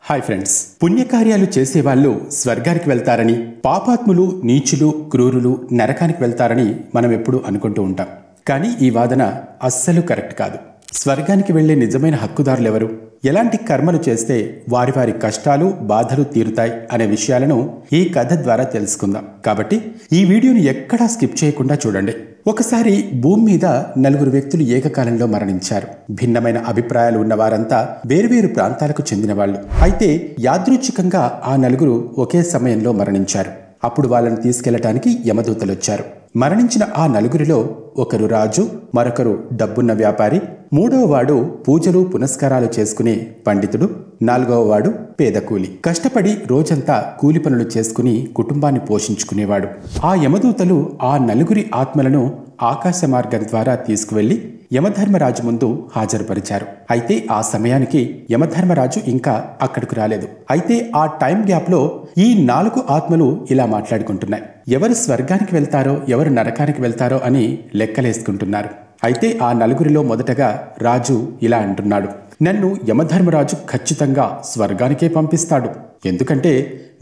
Hi friends, పుణ్యకార్యాలు చేసేవాళ్ళు స్వర్గానికి వెళ్తారని, పాపాత్ములు, నీచులు, క్రూరులు నరకానికి వెళ్తారని మనం ఎప్పుడూ అనుకుంటూ ఉంటాం. కానీ ఈ వాదన అస్సలు కరెక్ట్ కాదు. స్వర్గానికి వెళ్లే నిజమైన హక్కుదారులు ఎవరు? ఎలాంటి కర్మలు చేస్తే వారి వారి కష్టాలు, బాధలు తీరుతాయి అనే విషయాలను ఈ కథ ద్వారా తెలుసుకుందాం. కాబట్టి ఈ వీడియోని ఎక్కడా స్కిప్ చేయకుండా చూడండి. ఒకసారి భూమి మీద 4 వ్యక్తులు ఏకకాలంలో మరణించారు. భిన్నమైన అభిప్రాయాలు ఉన్న వారంతా వేర్వేరు ప్రాంతాలకు చెందిన వాళ్ళు. అయితే యాదృచ్ఛికంగా ఆ 4 ఒకే సమయంలో మరణించారు. అప్పుడు వాళ్ళని తీసుకెళ్లటానికి యమదూతలొచ్చారు. మరణించిన ఆ 4 ఒకరు రాజు, మరొకరు డబ్బున్న వ్యాపారి, 3వ వాడు పూజలు పునస్కారాలు చేసుకునే పండితుడు, 4వ వాడు పేద కూలి. కష్టపడి రోజంతా కూలి పనులు చేసుకుని కుటుంబాన్ని పోషించుకునేవాడు. ఆ యమదూతలు ఆ 4 ఆత్మలను ఆకాశ మార్గం ద్వారా తీసుకువెళ్లి యమధర్మరాజు ముందు హాజరుపరిచారు. అయితే ఆ సమయానికి యమధర్మరాజు ఇంకా అక్కడికి రాలేదు. అయితే ఆ టైం గ్యాప్ లో ఈ 4 ఆత్మలు ఇలా మాట్లాడుకుంటున్నాయి. ఎవరు స్వర్గానికి వెళ్తారో, ఎవరు నరకానికి వెళ్తారో అని లెక్కలేసుకుంటున్నారు. అయితే ఆ 4 మొదటగా రాజు ఇలా అంటున్నాడు, నన్ను యమధర్మరాజు ఖచ్చితంగా స్వర్గానికే పంపిస్తాడు. ఎందుకంటే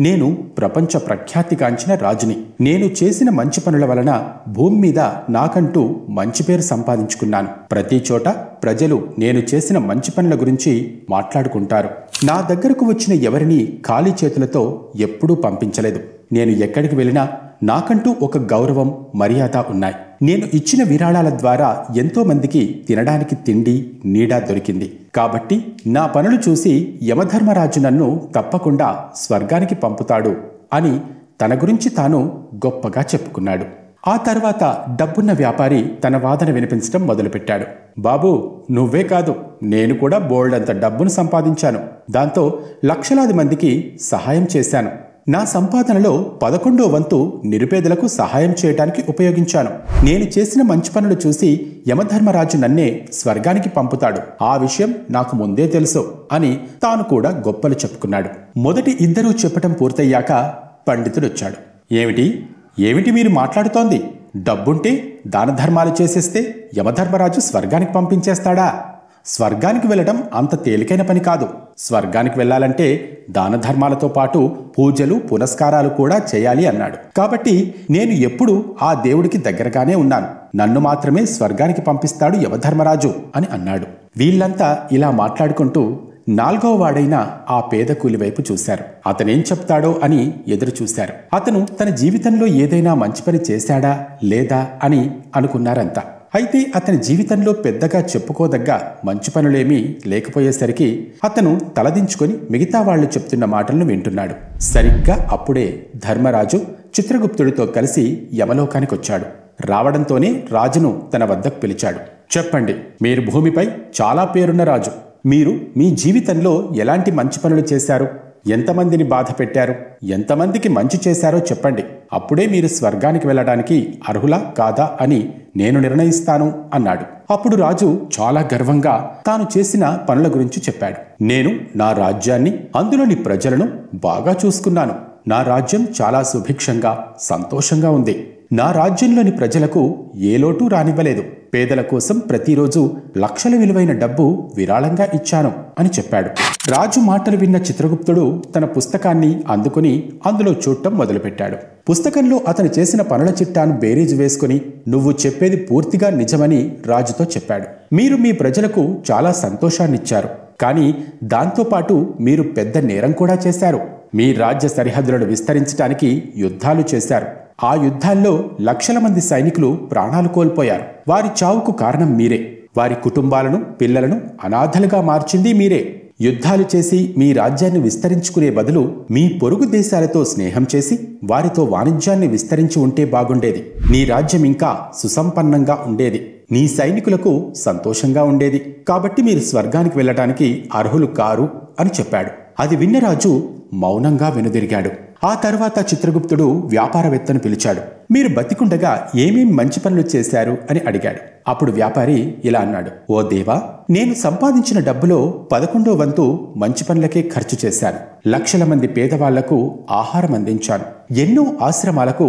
నేను ప్రపంచ ప్రఖ్యాతిగాంచిన రాజుని. నేను చేసిన మంచి పనుల వలన భూమి మీద నాకంటూ మంచి పేరు సంపాదించుకున్నాను. ప్రతి చోట ప్రజలు నేను చేసిన మంచి పనుల గురించి మాట్లాడుకుంటారు. నా దగ్గరకు వచ్చిన ఎవరిని ఖాళీ చేతులతో ఎప్పుడూ పంపించలేదు. నేను ఎక్కడికి వెళ్ళినా నాకంటూ ఒక గౌరవం, మర్యాద ఉన్నాయి. నేను ఇచ్చిన విరాళాల ద్వారా ఎంతో మందికి తినడానికి తిండి, నీడ దొరికింది. కాబట్టి నా పనులు చూసి యమధర్మరాజు నన్ను తప్పకుండా స్వర్గానికి పంపుతాడు అని తన గురించి తాను గొప్పగా చెప్పుకున్నాడు. ఆ తర్వాత డబ్బున్న వ్యాపారి తన వాదన వినిపించడం మొదలుపెట్టాడు. బాబూ, నువ్వే కాదు, నేను కూడా బోల్డంత డబ్బును సంపాదించాను. దాంతో లక్షలాది మందికి సహాయం చేశాను. నా సంపాదనలో 11వ వంతు నిరుపేదలకు సహాయం చేయడానికి ఉపయోగించాను. నేను చేసిన మంచి పనులు చూసి యమధర్మరాజు నన్నే స్వర్గానికి పంపుతాడు. ఆ విషయం నాకు ముందే తెలుసు అని తాను కూడా గొప్పలు చెప్పుకున్నాడు. మొదటి 2 చెప్పటం పూర్తయ్యాక పండితుడొచ్చాడు. ఏమిటి మీరు మాట్లాడుతోంది? డబ్బుంటే దాన ధర్మాలు చేసేస్తే యమధర్మరాజు స్వర్గానికి పంపించేస్తాడా? స్వర్గానికి వెళ్లడం అంత తేలికైన పని కాదు. స్వర్గానికి వెళ్లాలంటే దాన ధర్మాలతో పాటు పూజలు పునస్కారాలు కూడా చేయాలి అన్నాడు. కాబట్టి నేను ఎప్పుడూ ఆ దేవుడికి దగ్గరగానే ఉన్నాను. నన్ను మాత్రమే స్వర్గానికి పంపిస్తాడు యమధర్మరాజు అని అన్నాడు. వీళ్ళంతా ఇలా మాట్లాడుకుంటూ 4వ వాడైన ఆ పేద కూలి వైపు చూశారు. అతనేం చెప్తాడో అని ఎదురు చూశారు. అతను తన జీవితంలో ఏదైనా మంచి పని చేశాడా లేదా అని అనుకున్నారంతా. అయితే అతని జీవితంలో పెద్దగా చెప్పుకోదగ్గ మంచి పనులేమీ లేకపోయేసరికి అతను తలదించుకొని మిగతా వాళ్లు చెప్తున్న మాటలను వింటున్నాడు. సరిగ్గా అప్పుడే ధర్మరాజు చిత్రగుప్తుడితో కలిసి యమలోకానికొచ్చాడు. రావడంతోనే రాజును తన వద్దకు పిలిచాడు. చెప్పండి, మీరు భూమిపై చాలా పేరున్న రాజు. మీరు మీ జీవితంలో ఎలాంటి మంచి పనులు చేశారు? ఎంతమందిని బాధ పెట్టారు? ఎంతమందికి మంచి చేశారో చెప్పండి. అప్పుడే మీరు స్వర్గానికి వెళ్ళడానికి అర్హులా కాదా అని నేను నిర్ణయిస్తాను అన్నాడు. అప్పుడు రాజు చాలా గర్వంగా తాను చేసిన పనుల గురించి చెప్పాడు. నేను నా రాజ్యాన్ని, అందులోని ప్రజలను బాగా చూసుకున్నాను. నా రాజ్యం చాలా సుభిక్షంగా, సంతోషంగా ఉంది. నా రాజ్యంలోని ప్రజలకు ఏ లోటు రానివ్వలేదు. పేదల కోసం ప్రతిరోజు లక్షల విలువైన డబ్బు విరాళంగా ఇచ్చాను అని చెప్పాడు. రాజు మాటలు విన్న చిత్రగుప్తుడు తన పుస్తకాన్ని అందుకుని అందులో చూడటం మొదలుపెట్టాడు. పుస్తకంలో అతను చేసిన పనుల చిట్టాను బేరీజు వేసుకుని నువ్వు చెప్పేది పూర్తిగా నిజమని రాజుతో చెప్పాడు. మీరు మీ ప్రజలకు చాలా సంతోషాన్నిచ్చారు. కానీ దాంతోపాటు మీరు పెద్ద నేరం కూడా చేశారు. మీ రాజ్య సరిహద్దులను విస్తరించడానికి యుద్ధాలు చేశారు. ఆ యుద్ధాల్లో లక్షల మంది సైనికులు ప్రాణాలు కోల్పోయారు. వారి చావుకు కారణం మీరే. వారి కుటుంబాలను, పిల్లలను అనాథలుగా మార్చింది మీరే. యుద్ధాలు చేసి మీ రాజ్యాన్ని విస్తరించుకునే బదులు మీ పొరుగు దేశాలతో స్నేహం చేసి వారితో వాణిజ్యాన్ని విస్తరించి ఉంటే బాగుండేది. నీ రాజ్యం ఇంకా సుసంపన్నంగా ఉండేది. నీ సైనికులకు సంతోషంగా ఉండేది. కాబట్టి మీరు స్వర్గానికి వెళ్ళటానికి అర్హులు కారు అని చెప్పాడు. అది విన్న రాజు మౌనంగా వెనుదిరిగాడు. ఆ తర్వాత చిత్రగుప్తుడు వ్యాపారవేత్తను పిలిచాడు. మీరు బతికుండగా ఏమేం మంచి పనులు చేశారు అని అడిగాడు. అప్పుడు వ్యాపారి ఇలా అన్నాడు. ఓ దేవా, నేను సంపాదించిన డబ్బులో 11వ వంతు మంచి పనులకే ఖర్చు చేశాను. లక్షల మంది పేదవాళ్లకు ఆహారం అందించాను. ఎన్నో ఆశ్రమాలకు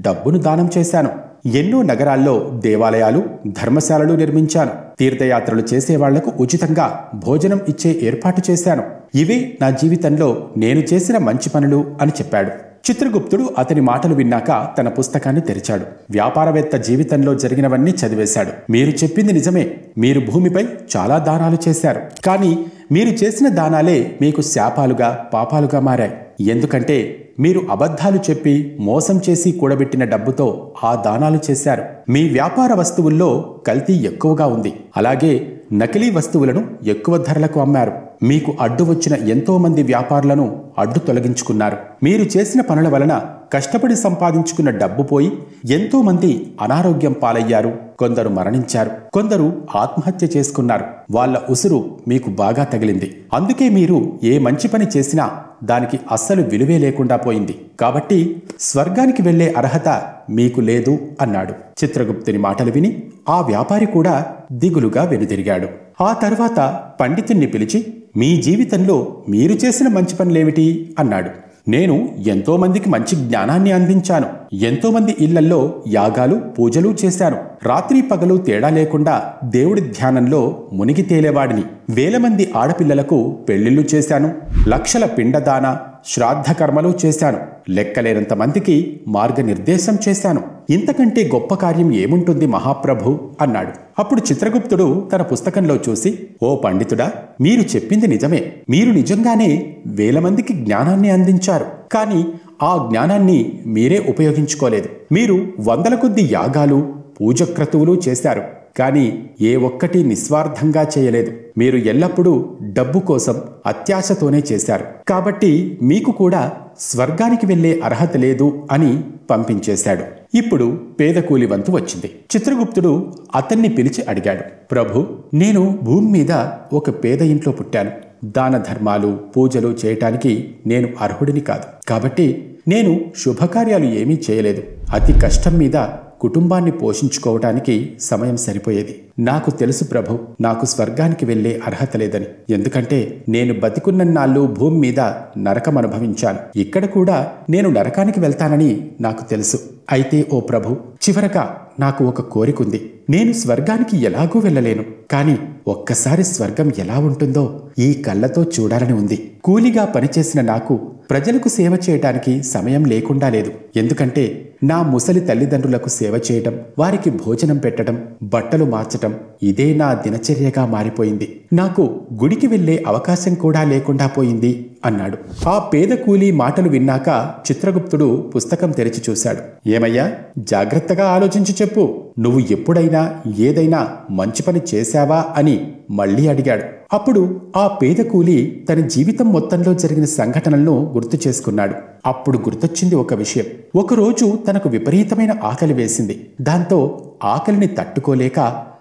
డబ్బును దానం చేశాను. ఎన్నో నగరాల్లో దేవాలయాలు, ధర్మశాలలు నిర్మించాను. తీర్థయాత్రలు చేసేవాళ్లకు ఉచితంగా భోజనం ఇచ్చే ఏర్పాటు చేశాను. ఇవే నా జీవితంలో నేను చేసిన మంచి పనులు అని చెప్పాడు. చిత్రగుప్తుడు అతని మాటలు విన్నాక తన పుస్తకాన్ని తెరిచాడు. వ్యాపారవేత్త జీవితంలో జరిగినవన్నీ చదివేశాడు. మీరు చెప్పింది నిజమే. మీరు భూమిపై చాలా దానాలు చేశారు. కానీ మీరు చేసిన దానాలే మీకు శాపాలుగా, పాపాలుగా మారాయి. ఎందుకంటే మీరు అబద్ధాలు చెప్పి మోసం చేసి కూడబెట్టిన డబ్బుతో ఆ దానాలు చేశారు. మీ వ్యాపార వస్తువుల్లో కల్తీ ఎక్కువగా ఉంది. అలాగే నకిలీ వస్తువులను ఎక్కువ ధరలకు అమ్మారు. మీకు అడ్డు వచ్చిన ఎంతో మంది వ్యాపారులను అడ్డు తొలగించుకున్నారు. మీరు చేసిన పనుల వలన కష్టపడి సంపాదించుకున్న డబ్బు పోయి ఎంతో మంది అనారోగ్యం పాలయ్యారు. కొందరు మరణించారు. కొందరు ఆత్మహత్య చేసుకున్నారు. వాళ్ళ ఉసురు మీకు బాగా తగిలింది. అందుకే మీరు ఏ మంచి పని చేసినా దానికి అస్సలు విలువే లేకుండా పోయింది. కాబట్టి స్వర్గానికి వెళ్లే అర్హత మీకు లేదు అన్నాడు. చిత్రగుప్తుని మాటలు విని ఆ వ్యాపారి కూడా దిగులుగా వెనుదిరిగాడు. ఆ తర్వాత పండితుణ్ణి పిలిచి, మీ జీవితంలో మీరు చేసిన మంచి పనులేమిటి అన్నాడు. నేను ఎంతో మందికి మంచి జ్ఞానాన్ని అందించాను. ఎంతో మంది ఇళ్లల్లో యాగాలు, పూజలు చేశాను. రాత్రి పగలు తేడా లేకుండా దేవుడి ధ్యానంలో మునిగి తేలేవాడిని. వేల మంది ఆడపిల్లలకు పెళ్లిళ్లు చేశాను. లక్షల పిండదాన, శ్రాద్ధ కర్మలు చేశాను. లెక్కలేనంత మందికి మార్గనిర్దేశం చేశాను. ఇంతకంటే గొప్ప కార్యం ఏముంటుంది మహాప్రభు అన్నాడు. అప్పుడు చిత్రగుప్తుడు తన పుస్తకంలో చూసి, ఓ పండితుడా, మీరు చెప్పింది నిజమే. మీరు నిజంగానే వేల మందికి జ్ఞానాన్ని అందించారు. కానీ ఆ జ్ఞానాన్ని మీరే ఉపయోగించుకోలేదు. మీరు వందల కొద్ది యాగాలు, పూజక్రతువులు చేశారు. కానీ ఏ ఒక్కటి నిస్వార్థంగా చేయలేదు. మీరు ఎల్లప్పుడూ డబ్బు కోసం అత్యాశతోనే చేశారు. కాబట్టి మీకు కూడా స్వర్గానికి వెళ్లే అర్హత లేదు అని పంపించేశాడు. ఇప్పుడు పేద కూలి వంతు వచ్చింది. చిత్రగుప్తుడు అతన్ని పిలిచి అడిగాడు, ప్రభు, నేను భూమి మీద ఒక పేద ఇంట్లో పుట్టాను. దాన ధర్మాలు, పూజలు చేయటానికి నేను అర్హుడిని కాదు. కాబట్టి నేను శుభకార్యాలు ఏమీ చేయలేదు. అతి కష్టం మీద కుటుంబాన్ని పోషించుకోవటానికి సమయం సరిపోయేది. నాకు తెలుసు ప్రభు, నాకు స్వర్గానికి వెళ్లే అర్హత లేదని. ఎందుకంటే నేను బతికున్నన్నాళ్ళు భూమి మీద నరకం అనుభవించాను. ఇక్కడ కూడా నేను నరకానికి వెళ్తానని నాకు తెలుసు. అయితే ఓ ప్రభు, చివరగా నాకు ఒక కోరికుంది. నేను స్వర్గానికి ఎలాగూ వెళ్ళలేను. కానీ ఒక్కసారి స్వర్గం ఎలా ఉంటుందో ఈ కళ్ళతో చూడాలని ఉంది. కూలిగా పనిచేసిన నాకు ప్రజలకు సేవ చేయటానికి సమయం లేకుండా లేదు. ఎందుకంటే నా ముసలి తల్లిదండ్రులకు సేవ చేయటం, వారికి భోజనం పెట్టడం, బట్టలు మార్చటం ఇదే నా దినచర్యగా మారిపోయింది. నాకు గుడికి వెళ్లే అవకాశం కూడా లేకుండా పోయింది అన్నాడు. ఆ పేద కూలీ మాటలు విన్నాక చిత్రగుప్తుడు పుస్తకం తెరిచి చూశాడు. ఏమయ్యా, జాగ్రత్తగా ఆలోచించి చెప్పు. నువ్వు ఎప్పుడైనా ఏదైనా మంచి పని చేశావా అని మళ్లీ అడిగాడు. అప్పుడు ఆ పేద కూలీ తన జీవితం మొత్తంలో జరిగిన సంఘటనలను గుర్తు చేసుకున్నాడు. అప్పుడు గుర్తొచ్చింది ఒక విషయం. ఒకరోజు తనకు విపరీతమైన ఆకలి వేసింది. దాంతో ఆకలిని తట్టుకోలేక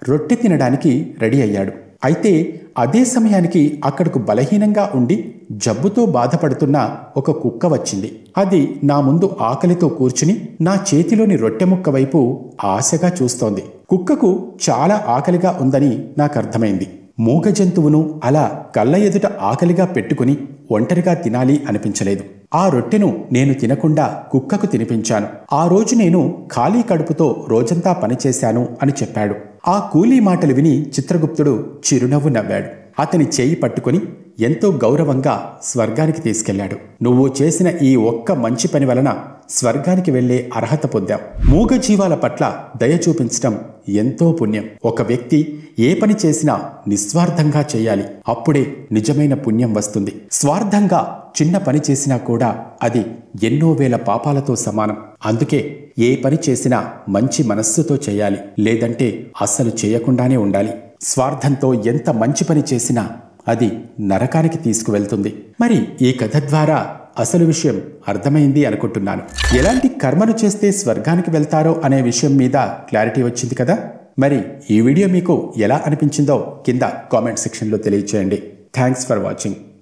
రొట్టె తినడానికి రెడీ అయ్యాడు. అయితే అదే సమయానికి అక్కడకు బలహీనంగా ఉండి జబ్బుతో బాధపడుతున్న ఒక కుక్క వచ్చింది. అది నా ముందు ఆకలితో కూర్చుని నా చేతిలోని రొట్టె ముక్క వైపు ఆశగా చూస్తోంది. కుక్కకు చాలా ఆకలిగా ఉందని నాకర్థమైంది. మూగ జంతువును అలా కళ్ళ ఎదుట ఆకలిగా పెట్టుకుని ఒంటరిగా తినాలి అనిపించలేదు. ఆ రొట్టెను నేను తినకుండా కుక్కకు తినిపించాను. ఆ రోజు నేను ఖాళీ కడుపుతో రోజంతా పనిచేశాను అని చెప్పాడు. ఆ కూలీ మాటలు విని చిత్రగుప్తుడు చిరునవ్వు నవ్వాడు. అతని చేయి పట్టుకుని ఎంతో గౌరవంగా స్వర్గానికి తీసుకెళ్లాడు. నువ్వు చేసిన ఈ ఒక్క మంచి పని వలన స్వర్గానికి వెళ్లే అర్హత పొందావు. మూగ జీవాల పట్ల దయ చూపించటం ఎంతో పుణ్యం. ఒక వ్యక్తి ఏ పని చేసినా నిస్వార్థంగా చేయాలి. అప్పుడే నిజమైన పుణ్యం వస్తుంది. స్వార్థంగా చిన్న పని చేసినా కూడా అది ఎన్నో వేల పాపాలతో సమానం. అందుకే ఏ పని చేసినా మంచి మనస్సుతో చేయాలి. లేదంటే అస్సలు చేయకుండానే ఉండాలి. స్వార్థంతో ఎంత మంచి పని చేసినా అది నరకానికి తీసుకువెళ్తుంది. మరి ఈ కథ ద్వారా అసలు విషయం అర్థమైంది అనుకుంటున్నాను. ఎలాంటి కర్మలు చేస్తే స్వర్గానికి వెళ్తారో అనే విషయం మీద క్లారిటీ వచ్చింది కదా. మరి ఈ వీడియో మీకు ఎలా అనిపించిందో కింద కామెంట్ సెక్షన్లో తెలియచేయండి. Thanks for watching.